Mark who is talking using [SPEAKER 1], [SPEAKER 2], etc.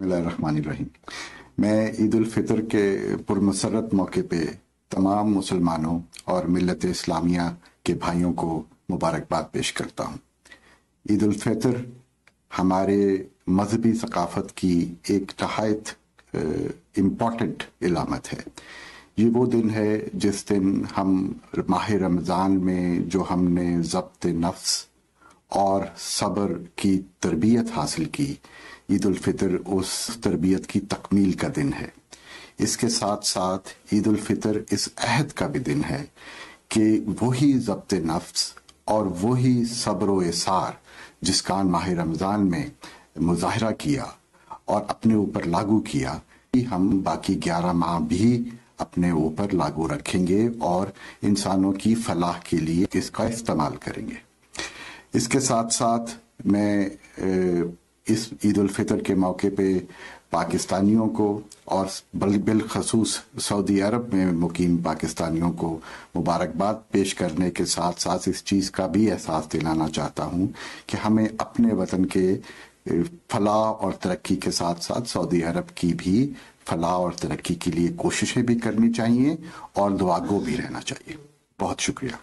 [SPEAKER 1] बिस्मिल्लाहिर्रहमानिर्रहीम। मैं ईद उल फितर के पुरमसरत मौके पे तमाम मुसलमानों और मिल्लत इस्लामिया के भाइयों को मुबारकबाद पेश करता हूँ। ईद उल फितर हमारे मजहबी सकाफ़त की एक नहायत इम्पॉर्टेंट इलामत है। ये वो दिन है जिस दिन हम माह रमज़ान में जो हमने ज़ब्त नफ्स और सब्र की तरबियत हासिल की, ईद उल फितर उस तरबियत की तकमील का दिन है। इसके साथ साथ ईद उल फितर इस अहद का भी दिन है कि वही ज़ब्त नफ्स और वही सब्र व इसार जिसका माह रमज़ान में मुज़ाहरा किया और अपने ऊपर लागू किया, हम बाकी 11 माह भी अपने ऊपर लागू रखेंगे और इंसानों की फलाह के लिए इसका इस्तेमाल करेंगे। इसके साथ साथ मैं इस ईद उल फितर के मौके पे पाकिस्तानियों को और बिलखसूस सऊदी अरब में मुकीम पाकिस्तानियों को मुबारकबाद पेश करने के साथ साथ इस चीज़ का भी एहसास दिलाना चाहता हूँ कि हमें अपने वतन के फलाह और तरक्की के साथ साथ सऊदी अरब की भी फलाह और तरक्की के लिए कोशिशें भी करनी चाहिए और दुआगो भी रहना चाहिए। बहुत शुक्रिया।